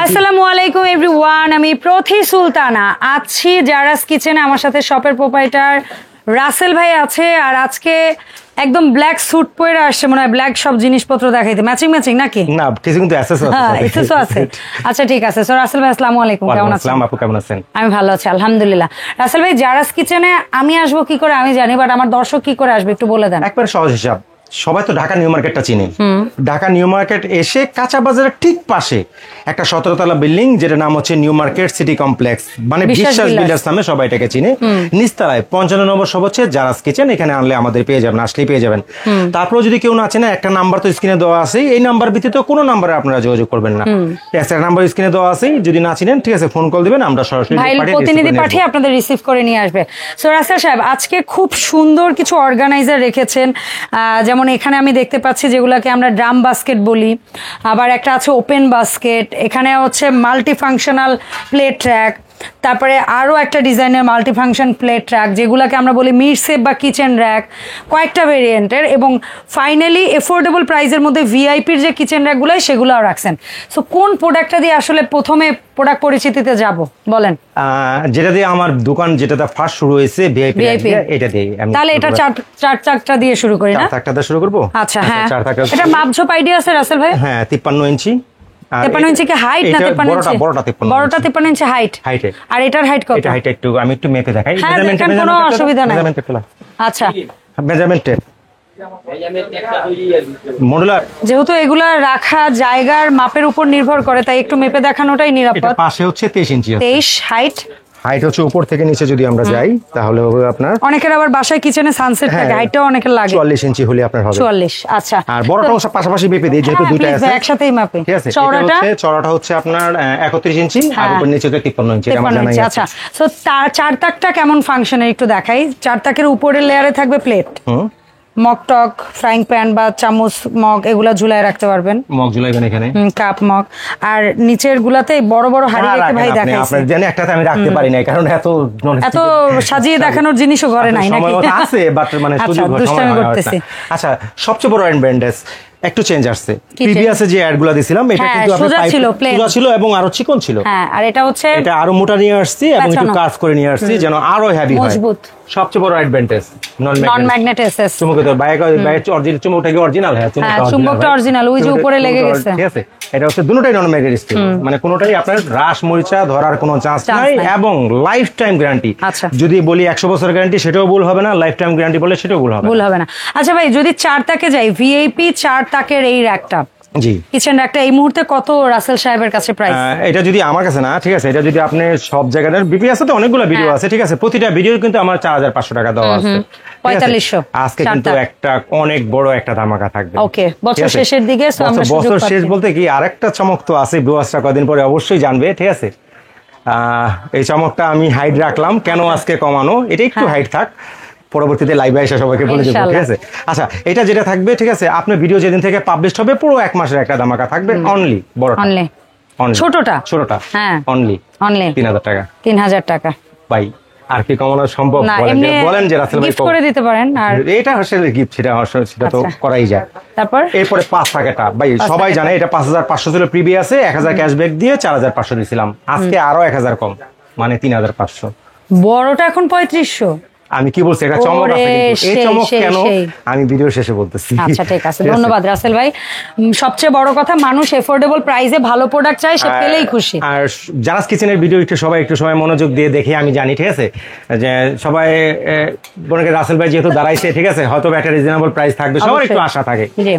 আসসালামু আলাইকুম এভরিওয়ান, আমি প্রথি সুলতানা আছি জারাস কিচেনে। আমার সাথে শপের প্রোপাইটার রাসেল ভাই আছে। আর আজকে একদম ব্ল্যাক স্যুট পরে আসছে, মনে হয় ব্ল্যাক সব জিনিসপত্র দেখাইতে। ম্যাচিং নাকি? না, কিছু কিন্তু অ্যাসেসও আছে। আচ্ছা ঠিক আছে। সো রাসেল ভাই আসসালামু আলাইকুম, কেমন আছেন? আপু কেমন আছেন? আমি ভালো আছি আলহামদুলিল্লাহ। রাসেল ভাই, জারাস কিচেনে আমি আসবো কি করে আমি জানি, বাট আমার দর্শক কি করে আসবে একটু বলে দেন। একবার সহজ হিসাব, সবাই তো ঢাকা নিউ মার্কেটটা চিনি। ঢাকা নিউ মার্কেট এসে কাঁচা বাজারের ঠিক পাশে একটা 17 তলা বিল্ডিং, যেটা নাম হচ্ছে নিউ মার্কেট সিটি কমপ্লেক্স, মানে বিশ্বাস বিল্ডার্স নামে সবাই এটাকে চিনে। নিচতলায় 55 নম্বর সব হচ্ছে জারাস কিচেন। এখানে আনলে আমাদের পেয়ে যাবেন, আসলেই পেয়ে যাবেন। তারপরে যদি কেউ না চেনে, একটা নাম্বার তো স্ক্রিনে দেওয়া আছে, এই নাম্বার ব্যতীত কোনো নাম্বারে আপনারা যোগাযোগ করবেন না। একটা নাম্বার স্ক্রিনে দেওয়া আছে, যদি না চিনেন ঠিক আছে ফোন কল দিবেন, আমরা সরাসরি প্রতিনিধি পাঠিয়ে আপনাদের রিসিভ করে নিয়ে আসবে। সো রাসেল সাহেব, আজকে খুব সুন্দর কিছু অর্গানাইজার রেখেছেন, যেমন এখানে আমি দেখতে পাচ্ছি যেগুলোকে আমরা ড্রাম বাস্কেট বলি, আবার একটা আছে ওপেন বাস্কেট, এখানে হচ্ছে মাল্টি ফাংশনাল প্লেট ট্র্যাক, তারপরে আরও একটা ডিজাইনের মাল্টি ফাংশন প্লেট ট্র্যাক যেগুলোকে আমরা বলি মিড সেপ বা কিচেন র্যাক, কয়েকটা ভেরিয়েন্টের, এবং ফাইনালি এফোর্ডেবল প্রাইসের মধ্যে ভিআইপির যে কিচেন র্যাকগুলো সেগুলোও রাখছেন। সো কোন প্রোডাক্টটা দিয়ে আসলে প্রথমে প্রোডাক্ট পরিচিতিতে যাব বলেন? যেটা দিয়ে আমার দোকান, যেটা ফার্স্ট শুরু হয়েছে ভিআইপি, এটা দিয়ে। তাহলে এটা চারটা দিয়ে শুরু করি না? চারটা দিয়ে শুরু করব। আচ্ছা হ্যাঁ, এটা মাপঝোপ আইডিয়া আছে রাসেল ভাই? হ্যাঁ, 53 ইঞ্চি। 53 ইঞ্চি কি হাইট না 53 ইঞ্চি? বড়টা 53 ইঞ্চি হাইট। আর এটার হাইট কত? এটা হাইট আমি একটু মেপে দেখাই। কোনো অসুবিধা নাই। আচ্ছা, মেজারমেন্ট টেপ মডুলার, যেহেতু এগুলা রাখা জায়গার মাপের উপর নির্ভর করে, তাই একটু মেপে দেখানোটাই নিরাপদ। এটা পাশে হচ্ছে 23 ইঞ্চি। 23 হাইট হচ্ছে উপর থেকে নিচে যদি আমরা যাই তাহলে হবে আপনার, অনেকের আবার বাসায় কিচেনে সানসেট থাকে, হাইটটাও অনেকের লাগে 44 ইঞ্চি হলে আপনার হবে 44। আচ্ছা, আর বড়টাও পাশাপাশি মেপে দিই, যেহেতু দুইটা আছে একসাথেই মাপে। ঠিক আছে, চওড়াটা হচ্ছে আপনার 31 ইঞ্চি, আর উপর নিচে 53 ইঞ্চি। আমার জানা আছে। আচ্ছা, সো চার তাকটা কেমন ফাংশনে একটু দেখাই। চার তাকের উপরের লেয়ারে থাকবে প্লেট, মগ টক, ফ্রাইং প্যান বা চামচ, মগ এগুলা ঝুলায় রাখতে পারবেন। মগ ঝুলাইবেন এখানে, কাপ মগ। আর নিচের গুলাতে বড় বড় হাঁড়ি রেখে ভাই দেখাইছে। আপনার জানেন একটাতে আমি রাখতে পারি না, কারণ এত সাজিয়ে দেখানোর জিনিসও ঘরে নাই নাকি? আছে, বাট মানে সুযোগ দুষ্টামি করতেছি। আচ্ছা, সবচেয়ে বড় ব্র্যান্ডেস একটু চেঞ্জ আসছে। প্রিভিয়াসে যে অ্যাডগুলো দিছিলাম, এটা কিন্তু সোজা ছিল এবং আরো চিকন ছিল। হ্যাঁ, আর এটা হচ্ছে এটা আরো মোটা নিয়ে আসছি এবং একটু কার্ভ করে নিয়ে আসছি, যেন আরো হেভি হয়। সবচেয়ে বড় অ্যাডভান্টেজ নন ম্যাগনেট এসএস চুম্বক। তো অরিজিনাল চুম্বকটা কি অরিজিনাল? হ্যাঁ, চুম্বকটা অরিজিনাল, ওই যে উপরে লেগে গেছে। ঠিক আছে, এটা হচ্ছে দুটোটাই নন ম্যাগনেট স্টিল, মানে কোনোটাই আপনার রাশ মরিচা ধরার কোনো চান্স নাই, এবং লাইফ টাইম গ্যারান্টি। যদি বলি 100 বছর গ্যারান্টি, সেটাও ভুল হবে না। লাইফ টাইম গ্যারান্টি বলে সেটাও ভুল হবে না। আচ্ছা ভাই, যদি 4 তাকে যাই, ভিআইপি 4 তাকের এই র্যাকটা, জি কিচেন র্যাকটা এই মুহূর্তে কত রাসেল সাহেবের কাছে প্রাইস? এটা যদি আমার কাছে না, ঠিক আছে, এটা যদি আপনি সব জায়গায় বিপি আছে, তো অনেকগুলো ভিডিও আছে, ঠিক আছে, প্রতিটা ভিডিও কিন্তু আমার 4500 টাকা দেওয়া আছে। 4500। আজকে কিন্তু একটা অনেক বড় একটা ধামাকা থাকবে। ওকে, বছর শেষের দিকে বছর শেষ বলতে কি আরেকটা চমক তো আছে, ভিউয়ার্সরা কদিন পরে অবশ্যই জানবে। ঠিক আছে, এই চমকটা আমি হাইট রাখলাম কেন আজকে কমানো, এটা একটু হাইট থাক, পরবর্তীতে লাইভে এসে সবাইকে বলে দেবো। ঠিক আছে, আচ্ছা, এটা যেটা থাকবে, ঠিক আছে, আপনার ভিডিও যেদিন থেকে পাবলিশ হবে পুরো 1 মাসের একটা ধামাকা থাকবে। অনলি বড়, ছোটটা হ্যাঁ, অনলি 3000 টাকা। 3000 টাকা ভাই, আর কি কমানো সম্ভব? বলেন যে রাসেল ভাই গিফট করে দিতে পারেন। আর এটা আসলে গিফট, সেটা তো করাই যায়। এরপরে 5 টাকাটা ভাই সবাই জানে, এটা 5500 ছিল প্রিভিয়াসে, 1000 ক্যাশব্যাক দিয়ে 4500 দিয়েছিলাম। আজকে আরো 1000 কম, মানে 3500। বড়টা এখন 3500। আমি কি বলছি, এটা চমক আছে, কিন্তু এই চমক কেন আমি ভিডিও শেষে বলতেছি। আচ্ছা ঠিক আছে, ধন্যবাদ রাসেল ভাই। সবচেয়ে বড় কথা, মানুষ এফোর্ডেবল প্রাইসে ভালো প্রোডাক্ট চায়, সে পেলেই খুশি। আর জারাস কিচেনের ভিডিও একটু সবাই মনোযোগ দিয়ে দেখে, আমি জানি ঠিক আছে, যে সবাই মনে করেন রাসেল ভাই যেহেতু দাঁড়াইছে, ঠিক আছে, হয়তো একটা রিজনেবল প্রাইস থাকবে, সবার একটু আশা থাকে। জি,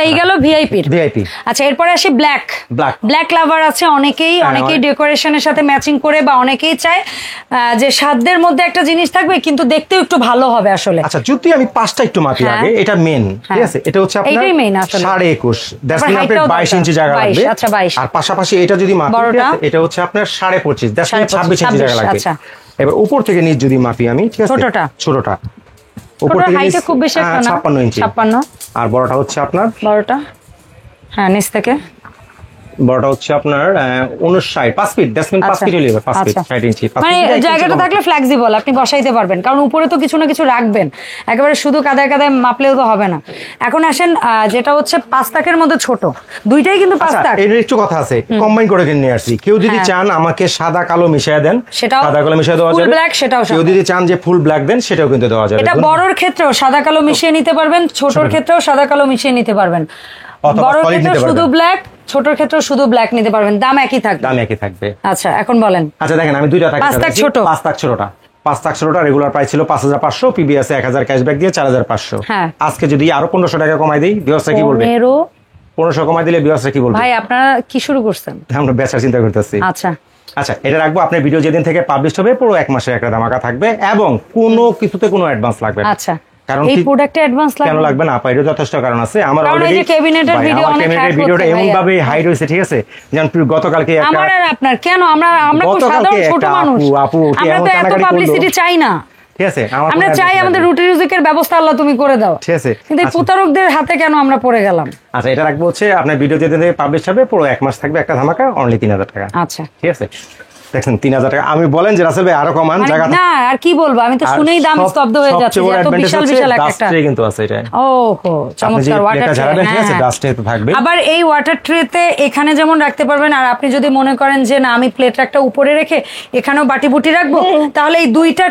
এই গেল ভিআইপি। আচ্ছা, এরপরে আসি ব্ল্যাক লাভার আছে অনেকেই ডেকোরেশনের সাথে ম্যাচিং করে, বা অনেকেই চায় যে সাধ্যের মধ্যে একটা জিনিস থাকবে কিন্তু দেখতেও একটু ভালো হবে আসলে। আচ্ছা, যদি আমি 5টা একটু মাপি আগে, এটা মেন, ঠিক আছে, এটা হচ্ছে আপনার 21.5, দ্যাটস মিন আপনার 22 ইঞ্চি জায়গা লাগবে। আচ্ছা, 22। আর পাশাপাশি এটা যদি মাপি, এটা হচ্ছে আপনার 25.5, দ্যাটস মিন 26 ইঞ্চি জায়গা লাগবে। এবার উপর থেকে নিচ যদি মাপি আমি, ঠিক আছে, ছোটটা উপর থেকে নিচ খুব বেশি একটা না, 56 ইঞ্চি। 56। আর বড়টা হচ্ছে আপনার হ্যাঁ, নিচ থেকে বড়টা হচ্ছে আপনার 59 5 ফিট, 5 ফিট হলে 5 ফিট 60 ইঞ্চি। মানে জায়গাটা থাকলে ফ্লেক্সিবল, আপনি বসাইতে পারবেন, কারণ উপরে তো কিছু না কিছু রাখবেন, একেবারে শুধু কাদায় কাদায় মাপলেও তো হবে না। এখন আসেন যেটা হচ্ছে 5 তাকের মধ্যে ছোট, দুইটাই কিন্তু 5 তাক। এর একটু কথা আছে, কম্বাইন করে নিয়ে আসছি। কেউ যদি চান আমাকে সাদা কালো মিশিয়ে দেন, সেটাও সাদা কালো মিশিয়ে দেওয়া ফুল যাবে। ব্ল্যাক সেটাও কেউ যদি চান যে ফুল ব্ল্যাক দেন, সেটাও কিন্তু দেওয়া যাবে। এটা বড়র ক্ষেত্রেও সাদা কালো মিশিয়ে নিতে পারবেন, ছোটর ক্ষেত্রেও সাদা কালো মিশিয়ে নিতে পারবেন। বড়র ক্ষেত্রে শুধু ব্ল্যাক, ছোটর ক্ষেত্রে শুধু ব্ল্যাক নিতে পারবেন, দাম একই থাকবে। দাম একই থাকবে। আচ্ছা এখন বলেন। আচ্ছা দেখেন, আমি দুইটা থাকে 5 তাক ছোট, 5 তাক ছোটটা, 5 তাক ছোটটা রেগুলার প্রাইস ছিল 5500, পিবিএস 1000 ক্যাশব্যাক দিয়ে 4500। হ্যাঁ, আজকে যদি আরো 1500 টাকা কমাই দেই, ভিউয়ার্সরা কি বলবে? 1500 কমাই দিলে ভিউয়ার্সরা কি বলবে? ভাই আপনারা কি শুরু করছেন? আমরা বেচার চিন্তা করতেছি। আচ্ছা আচ্ছা, এটা রাখবো। আপনার ভিডিও যেদিন থেকে পাবলিশ হবে পুরো 1 মাসের একটা ধামাকা থাকবে, এবং কোনো কিছুতে কোনো অ্যাডভান্স লাগবে না। আচ্ছা, কারণ এই প্রোডাক্টে অ্যাডভান্স লাগবে কেন লাগবে না? পাইরো যথেষ্ট কারণ আছে। আমার কারণ এই যে ক্যাবিনেটের ভিডিও অনেক হ্যাক ভিডিওটা করতে এমন ভাবে হাই রয়েছে, ঠিক আছে? যেমন গতকালকে একটা আমার আর আপনার কেন, আমরা খুব সাধারণ ছোট মানুষ, আমরা তো এত পাবলিসিটি চাই না, ঠিক আছে? আমরা চাই আমাদের রুটি রুজিকের ব্যবস্থা আল্লাহ তুমি করে দাও, ঠিক আছে? কিন্তু এই প্রতারকদের হাতে কেন আমরা পড়ে গেলাম? আচ্ছা, এটা রাখবো হচ্ছে আপনার ভিডিও যেদিন থেকে পাবলিশ হবে পুরো 1 মাস থাকবে একটা ধামাকা, অনলি 3000 টাকা। আচ্ছা ঠিক আছে, দেখছেন 3000 টাকা। আমি বলেন যে রাসেল ভাই আরো কমান জায়গা না, আর কি বলবো, আমি তো শুনেই দাম স্তব্ধ হয়ে যাচ্ছে, এত বিশাল বিশাল একটা কিন্তু আছে এটা। ওহো চমৎকার ওয়াটার ট্রে, ঠিক আছে, ডাস্টে তো থাকবে। আবার এই ওয়াটার ট্রেতে এখানে যেমন রাখতে পারবেন, আর আপনি যদি মনে করেন যে না আমি প্লেট একটা উপরে রেখে এখানেও বাটি বুটি রাখবো, তাহলে এই দুইটা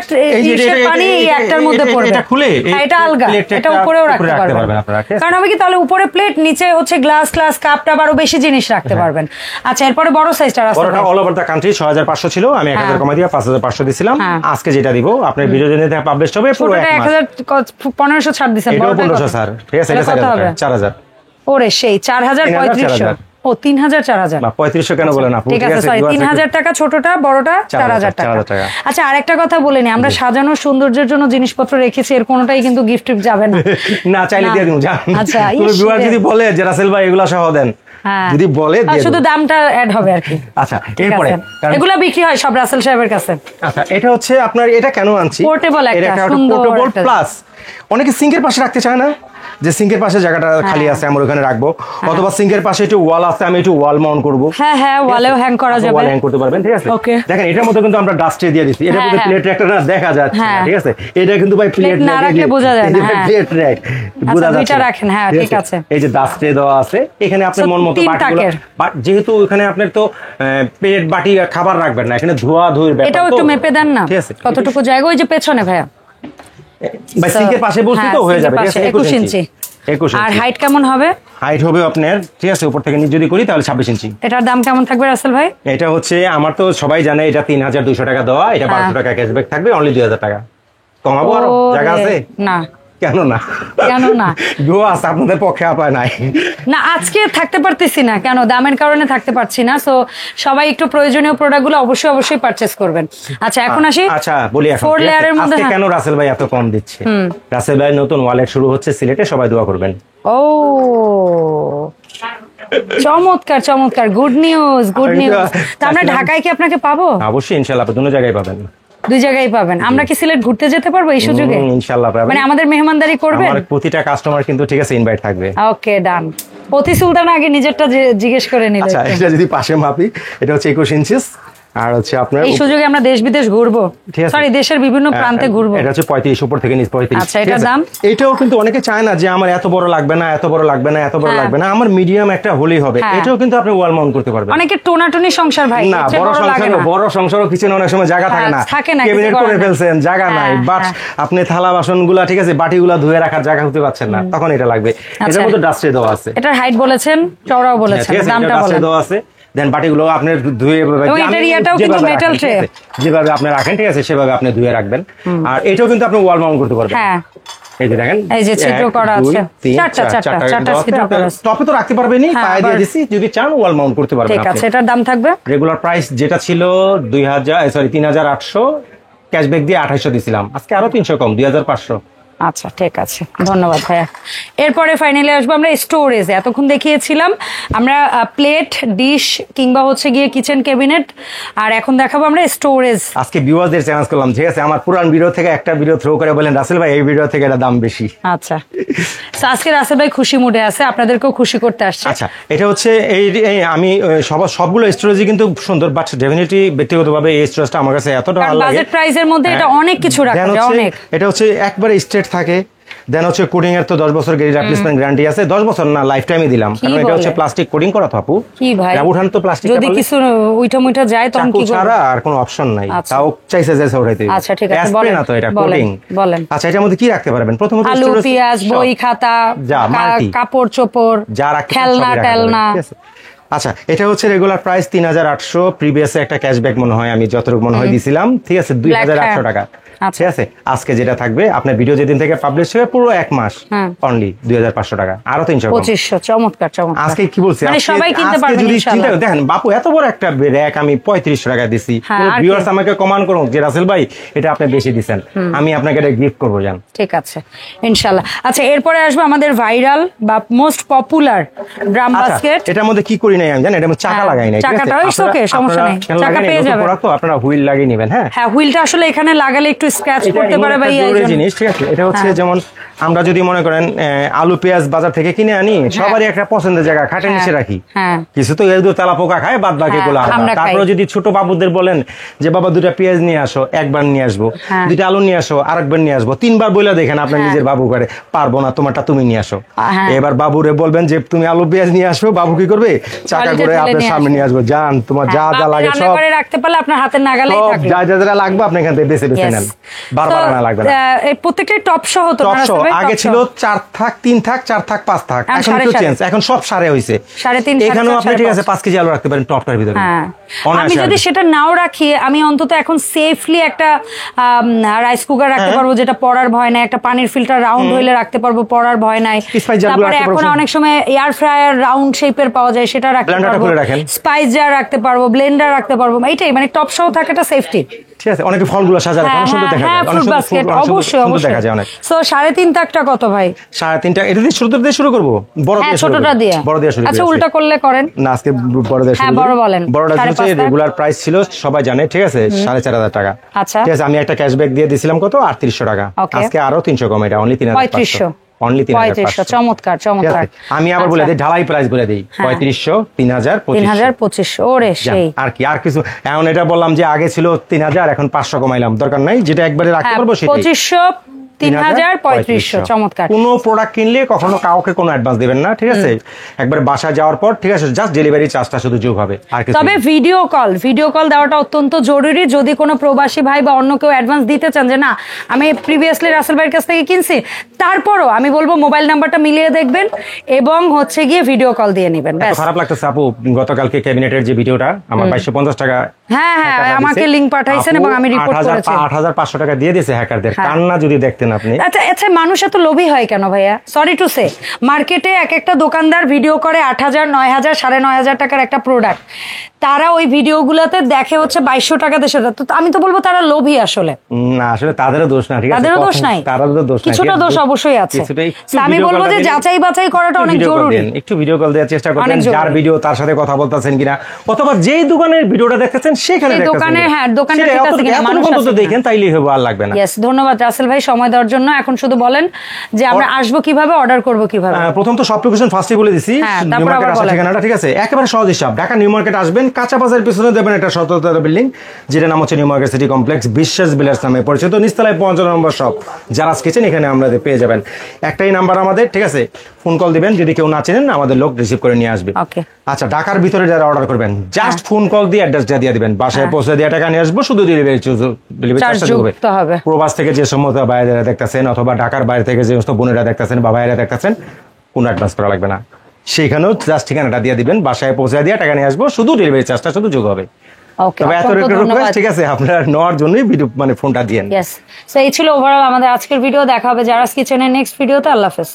পানি এই একটার মধ্যে পড়বে, এটা খুলে এটা আলগা, এটা উপরেও রাখতে পারবেন আপনারা, কারণ হবে কি তাহলে উপরে প্লেট, নিচে হচ্ছে গ্লাস ক্লাস কাপ টাপ আরো বেশি জিনিস রাখতে পারবেন। আচ্ছা, এরপরে বড় সাইজটা রাখতে বড়টা অল ওভার দা কান্ট্রি 6500 ছিল, আমি 1000 কমাই দিয়ে 5500 দিছিলাম। আজকে যেটা দিব আপনার ভিডিও যেদিন থেকে পাবলিশ হবে পুরো 1 মাস 1500 ছাড় দিবেন। এটাও 1500 স্যার, ঠিক আছে? এটা 4000। ওরে সেই 4300, ও 3000 4000 না 3500 কেন বলেন আপু? ঠিক আছে, সরি 3000 টাকা ছোটটা, বড়টা 4000 টাকা। আচ্ছা, আরেকটা কথা বলে নি, আমরা সাজানোর সৌন্দর্যের জন্য জিনিসপত্র রেখেছি, এর কোনোটাই কিন্তু গিফট যাবে না। না চাইলে দিয়ে দিমু, জান। আচ্ছা, তুমি ভিউয়ার যদি বলে যে রাসেল ভাই এগুলা সহ দেন, যদি বলে দিয়ে শুধু দামটা অ্যাড হবে আর কি। আচ্ছা, এরপরে এগুলা বিক্রি হয় সব রাসেল সাহেবের কাছে। আচ্ছা, এটা হচ্ছে আপনার, এটা কেন আনছি? পোর্টেবল একটা সুন্দর পোর্টেবল প্লাস অনেকে সিঙ্কের পাশে রাখতে চায় না, যে সিঙ্কের পাশে জায়গাটা খালি আছে আমরা ওখানে রাখবো, অথবা সিঙ্কের পাশে একটু ওয়াল আছে, আমি একটু ওয়াল মাউন্ট করব। হ্যাঁ হ্যাঁ, ওয়ালেও হ্যাং করা যাবে, ওয়াল হ্যাং করতে পারবেন, ঠিক আছে? দেখেন এটার মধ্যে কিন্তু আমরা ডাস্টে দিয়ে দিছি, এটার মধ্যে প্লেট একটা না দেখা যাচ্ছে, ঠিক আছে? এটা কিন্তু ভাই প্লেট না রাখলে বোঝা যায় না, প্লেট রাখ বোঝা যাচ্ছে। দুইটা রাখেন, হ্যাঁ ঠিক আছে। এই যে ডাস্টে দেওয়া আছে, এখানে আপনি মন মতো বাটিগুলো, যেহেতু এখানে আপনার তো প্লেট বাটি খাবার রাখবেন না, এখানে ধোয়া ধুইর ব্যাপার, এটাও একটু মেপে দেন না কতটুকু জায়গা, ওই যে পেছনে ভাইয়া ভাই সিঙ্কের পাশে বসে তো হয়ে যাবে, ঠিক আছে? 21 ইঞ্চি। 21 আর হাইট কেমন হবে? হাইট হবে আপনার, ঠিক আছে, উপর থেকে নিচ যদি করি তাহলে 26 ইঞ্চি। এটার দাম কেমন থাকবে রাসেল ভাই? এটা হচ্ছে আমার তো সবাই জানে, এটা 3200 টাকা দেওয়া, এটা 1200 টাকা ক্যাশব্যাক থাকবে, অনলি 2000 টাকা। কমাবো আরো জায়গা আছে? না কেন না, কেন না, গোয়াস আপনাদের পক্ষে আপায় নাই না, আজকে থাকতে পারতেছি না, কেন দামের কারণে থাকতে পারছি না, সো সবাই একটু প্রয়োজনীয় প্রোডাক্টগুলো অবশ্যই অবশ্যই পারচেজ করবেন। আচ্ছা এখন আসি, আচ্ছা বলি এখন 4 লেয়ারের মধ্যে আজকে কেন রাসেল ভাই এত কম দিচ্ছে? রাসেল ভাই নতুন ওয়ালেট শুরু হচ্ছে সিলেটে, সবাই দোয়া করবেন। ও চমৎকার চমৎকার, গুড নিউজ গুড নিউজ। তা আমরা ঢাকায় কি আপনাকে পাবো? অবশ্যই ইনশাআল্লাহ, দুটো জায়গায় পাবেন। দুই জায়গায় পাবেন। আমরা কি সিলেট ঘুরতে যেতে পারবো এই সুযোগে? ইনশাআল্লাহ পাবেন। মানে আমাদের মেহমানদারি করবেন? আমার প্রতিটা কাস্টমার কিন্তু, ঠিক আছে, ইনভাইট থাকবে। ওকে ডান। পতি সুলতান আগে নিজেরটা জিজ্ঞেস করে নিল। আচ্ছা, এটা যদি পাশে মাপি, এটা হচ্ছে 21 ইঞ্চিস, আর হচ্ছে আপনার এই সুযোগে আমরা দেশ বিদেশ ঘুরবো, সরি দেশের বিভিন্ন প্রান্তে ঘুরবো। এটা হচ্ছে 35 উপর থেকে নিচ 35। আচ্ছা, এটার দাম? এটাও কিন্তু অনেকে চায় না যে আমার এত বড় লাগবে না, এত বড় লাগবে না, এত বড় লাগবে না, আমার মিডিয়াম একটা হলেই হবে। এটাও কিন্তু আপনি ওয়াল মাউন্ট করতে পারবেন। অনেকে টোনাটুনি সংসার ভাই, না বড় সংসারও কিচেনে অনেক সময় জায়গা থাকে না, ক্যাবিনেট করে ফেলছেন, জায়গা নাই, বাট আপনি থালা বাসনগুলা, ঠিক আছে, বাটিগুলা ধুয়ে রাখার জায়গা হতে পারছেন না, তখন এটা লাগবে। এটার মধ্যে ডাস্টে দেওয়া আছে, এটার হাইট বলেছেন, চওড়াও বলেছেন, দামটা বলেন। দেওয়া আছে, দেন বাটিগুলো আপনি ধুয়ে যেভাবে আপনি রাখেন, ঠিক আছে, সেভাবে আপনি ধুয়ে রাখবেন। আর এটাও কিন্তু আপনি ওয়াল মাউন্ট করতে পারবেন। এই যে দেখেন, এই যে ছিদ্র করা আছে, চারটা ছিদ্র করা আছে। টপে তো রাখতে পারবেনই, পায়ে দিয়ে দিছি, যদি চান ওয়াল মাউন্ট করতে পারবেন। ঠিক আছে, এটার দাম থাকবে রেগুলার প্রাইস যেটা ছিল 3800, ক্যাশব্যাক দিয়ে 2800 দিছিলাম, আজকে আরো 300 কম, 2500। আচ্ছা ঠিক আছে, ধন্যবাদ ভাইয়া। এরপরে ফাইনালি আসবো আমরা স্টোরেজে। এতক্ষণ দেখিয়েছিলাম আমরা প্লেট, ডিশ কিংবা হচ্ছে গিয়ে কিচেন ক্যাবিনেট, আর এখন দেখাবো আমরা স্টোরেজ। আজকে ভিউয়ারদের চ্যালেঞ্জ করলাম, ঠিক আছে? আমার পুরান ভিডিও থেকে একটা ভিডিও থ্রো করে বলেন রাসেল ভাই এই ভিডিও থেকে এটা দাম বেশি। আচ্ছা, তো আজকে রাসেল ভাই খুশি মুডে আছে, আপনাদেরকেও খুশি করতে আসছে। আচ্ছা, এটা হচ্ছে আমি সবগুলো স্টোরেজই কিন্তু সুন্দর, বাট ডেফিনেটলি ব্যক্তিগতভাবে এই স্টোরেজটা আমার কাছে এতটা ভালো লাগে। বাজেট প্রাইসের মধ্যে এটা অনেক কিছু রাখা যায়, অনেক। এটা হচ্ছে একবারে স্ট্রেট থাকে। দেন হচ্ছে কোডিং এর তো 10 বছর রিপ্লেসমেন্ট গ্যারান্টি আছে। 10 বছর না, লাইফ টাইমই দিলাম, কারণ এটা হচ্ছে প্লাস্টিক কোডিং করা তো আপু। কি ভাই, উঠান তো প্লাস্টিক, যদি কিছু উইটা মুইটা যায় তখন কি ছাড়া আর কোনো অপশন নাই। তাও চাইছে যে উঠাইতে। আচ্ছা ঠিক আছে, বলেন না তো এটা কোডিং। বলেন। আচ্ছা, এটার মধ্যে কি রাখতে পারবেন? প্রথমত আলু, পেঁয়াজ, বই, খাতা, কাপড় চোপড়, খেলনা টেলনা। আচ্ছা, এটা হচ্ছে রেগুলার প্রাইস 3800। প্রিভিয়াসে একটা ক্যাশব্যাক মনে হয় আমি যতটুকু মনে হয় দিছিলাম, ঠিক আছে, 2800 টাকা। ঠিক আছে, আজকে যেটা থাকবে আপনার ভিডিও যেদিন থেকে পাবলিশ হবে পুরো এক মাস অনলি 2500 টাকা, আরো 300 2500। চমৎকার চমৎকার। আজকে কি বলছি, মানে সবাই কিনতে পারবে ইনশাআল্লাহ। দেখেন বাপু, এত বড় একটা র‍্যাক আমি 3500 টাকা দিছি। ভিউয়ার্স আমাকে কমেন্ট করুন যে রাসেল ভাই এটা আপনি বেশি দিবেন, আমি আপনাকে এটা গিফট করব জান। ঠিক আছে ইনশাআল্লাহ। আচ্ছা, এরপরে আসবে আমাদের ভাইরাল বা মোস্ট পপুলার ড্রাম বাস্কেট। এটার মধ্যে কি করি নাই আমি জানেন, এটার মধ্যে চাকা লাগাই নাই। ঠিক আছে, চাকাটা ওকে, সমস্যা নেই, চাকা পেয়ে যাবেন। তো আপনারা হুইল লাগিয়ে নেবেন। হ্যাঁ, হুইলটা আসলে এখানে লাগালে একটু স্ক্র্যাচ করতে পারে ভাই, এই জিনিস। ঠিক আছে, এটা হচ্ছে যেমন আমরা যদি মনে করেন আলু পেঁয়াজ বাজার থেকে কিনে আনি, সবারই একটা পছন্দের জায়গা খাটের নিচে রাখি। কিছু তো এর তেলা পোকা খায়, বাদ বাকি গুলো আমরা। তারপরে যদি ছোট বাবুদের বলেন যে বাবা 2টা পেঁয়াজ নিয়ে আসো, একবার নিয়ে আসবো। 2টা আলু নিয়ে আসো, আরেকবার নিয়ে আসবো। 3বার বলে দেখেন আপনার নিজের বাবু করে, পারবো না, তোমারটা তুমি নিয়ে আসো। এবার বাবুরে বলবেন যে তুমি আলু পেঁয়াজ নিয়ে আসো, বাবু কি করবে? চাকা করে আপনার সামনে নিয়ে আসবো। জান, তোমার যা যা লাগে সব রাখতে পারলে আপনার হাতের নাগালেই থাকবে। যা যা লাগবে আপনি এখান থেকে বেছে বেছে নেন, বারবার আনা লাগবে না। এই প্রত্যেকটাই টপ সহ তো না, আগে ছিল 4 থাক, 3 থাক, 4 থাক, 5 থাক, এখন একটু চেঞ্জ, এখন সব সারে হইছে 3.5। এখানেও আপনি ঠিক আছে 5 কেজি আলু রাখতে পারেন টপটার ভিতরে। আমি যদি সেটা নাও রাখি, আমি অন্তত এখন সেফলি একটা রাইস কুকার রাখতে পারবো, যেটা পড়ার ভয় নাই। একটা পানির ফিল্টার রাউন্ড হইলে রাখতে পারবো, পড়ার ভয় নাই। তারপরে এখন অনেক সময় এয়ার ফ্রায়ার রাউন্ড শেপের পাওয়া যায়, সেটা রাখতে পারবো। স্পাইস জার রাখতে পারবো, ব্লেন্ডার রাখতে পারবো। এইটাই মানে টপ সহ থাকাটা সেফটি। ঠিক আছে, অনেকে ফলগুলো সাজায় অনেক সুন্দর দেখা যায়, অনেক সুন্দর দেখা যায় অনেক। সো 3.5 টাকা কত ভাই? 3.5 এটা দিয়ে ছোট দিয়ে শুরু করব, বড় দিয়ে শুরু করব? ছোটটা দিয়ে, বড় দিয়ে শুরু করব। আচ্ছা, উল্টা করলে করেন না, আজকে বড় দিয়ে শুরু করব। বড় বলেন। বড়টা হচ্ছে রেগুলার প্রাইস ছিল সবাই জানে, ঠিক আছে, 4500 টাকা। আচ্ছা, ঠিক আছে, আমি একটা ক্যাশব্যাক দিয়ে দিছিলাম কত, 3800 টাকা। আজকে আরো 300 কম, এটা অনলি 3500। অনলি 3500। চমৎকার চমৎকার। আমি আবার বলে দিই, ঢালাই প্রাইস বলে দিই, 3500, 3000, 2500। ওরে সেই, আর কি, আর কিছু। এখন এটা বললাম যে আগে ছিল 3000, এখন 500 কমাইলাম, দরকার নাই, যেটা একবারে রাখতে পারবো সেটাই। 2500, 3000, 3500। চমৎকার। কোনো প্রোডাক্ট কিনলে কখনো কাউকে কোনো অ্যাডভান্স দিবেন না, ঠিক আছে? একবার বাসা যাওয়ার পর, ঠিক আছে, জাস্ট ডেলিভারি চার্জটা শুধু যোগ হবে, আর কিছু। তবে ভিডিও কল দেওয়াটা অত্যন্ত জরুরি। যদি কোনো প্রবাসী ভাই বা অন্য কেউ অ্যাডভান্স দিতে চান যে না আমি প্রিভিয়াসলি রাসেল ভাইয়ের কাছ থেকে কিনছি, তারপরও আমি বলবো মোবাইল নাম্বারটা মিলিয়ে দেখবেন এবং হচ্ছে গিয়ে ভিডিও কল দিয়ে নেবেন। খারাপ লাগতেছে আপু, গতকালকে ক্যাবিনেটের যে ভিডিওটা আমার 2250 টাকা, আমাকে লিংক পাঠাইছেন এবং আমি রিপোর্ট করেছি। 8500 টাকা দিয়ে দিয়েছে হ্যাকারদের। কান্না যদি দেখতেন আপনি। আচ্ছা, মানুষ এত লোভী হয় কেন ভাইয়া? সরি টু সে, মার্কেটে এক একটা দোকানদার ভিডিও করে 8000, 9000, 9500 টাকার একটা প্রোডাক্ট, তারা ওই ভিডিওগুলোতে দেখে হচ্ছে 2200 টাকা, 300 টাকা। তো আমি তো বলবো তারা লোভী আসলে। না, আসলে তাদেরও দোষ না, ঠিক আছে, তাদেরও দোষ নাই, তাদেরও দোষ নাই, কিছুটা দোষ অবশ্যই আছে। আমি বলবো যে যাচাই বাছাই করাটা অনেক জরুরি। একটু ভিডিও কল দেওয়ার চেষ্টা করবেন, যার ভিডিও তার সাথে কথা বলতেছেন কিনা, অথবা যেই দোকানের ভিডিওটা দেখতেছেন সেখানে দোকানে ঠিক আছে কিনা মানুষ অন্তত দেখেন, তাইলেই হবে, আর লাগবে না। ইয়েস, ধন্যবাদ রাসেল ভাই সময় দেওয়ার জন্য। এখন শুধু বলেন যে আমরা আসবো কিভাবে, অর্ডার করব কিভাবে। প্রথম তো সব লোকেশন ফার্স্টে বলে দিছি, নিউ মার্কেট আসার ঠিকানাটা, ঠিক আছে, একেবারে সহজ হিসাব। ঢাকা নিউ মার্কেট আসবেন, কাঁচা বাজারের পিছনে দেবেন একটা 17তলা বিল্ডিং, যেটা নাম হচ্ছে নিউ মার্কেট সিটি কমপ্লেক্স, বিশ্বাস বিলাস নামে পরিচিত, নিচতলায় 55 নম্বর শপ জারাস কিচেন, এখানে আমরা পেয়ে যাবেন। একটাই নাম্বার আমাদের, ঠিক আছে, ফোন কল দিবেন, যদি কেউ না চেনেন আমাদের লোক রিসিভ করে নিয়ে আসবে। আচ্ছা, ঢাকার ভিতরে যারা অর্ডার করবেন জাস্ট ফোন কল দিয়ে অ্যাড্রেসটা দিয়ে দিবেন, বাসায় পৌঁছে দিয়ে টাকা নিয়ে আসবো, শুধু ডেলিভারি চার্জটা হবে। প্রবাস থেকে যে সমস্ত ভাইয়েরা দেখতেছেন, অথবা ঢাকার বাইরে থেকে যে সমস্ত বোনেরা দেখতেছেন বা ভাইয়েরা দেখতেছেন, কোনো অ্যাডভান্স করা লাগবে না, সেখানেও জাস্ট ঠিকানাটা দিয়ে দিবেন, বাসায় পৌঁছে দিয়ে টাকা নিয়ে আসবো, শুধু ডেলিভারি চার্জটা শুধু যোগ হবে। তবে এত রিকোয়েস্ট, ঠিক আছে, আপনারা নেওয়ার জন্যই ভিডিও মানে ফোনটা দিয়েন। এই ছিল ওভারঅল আমাদের আজকের ভিডিও। দেখা হবে জারাস কিচেনের নেক্সট ভিডিওতে। আল্লাহ হাফেজ।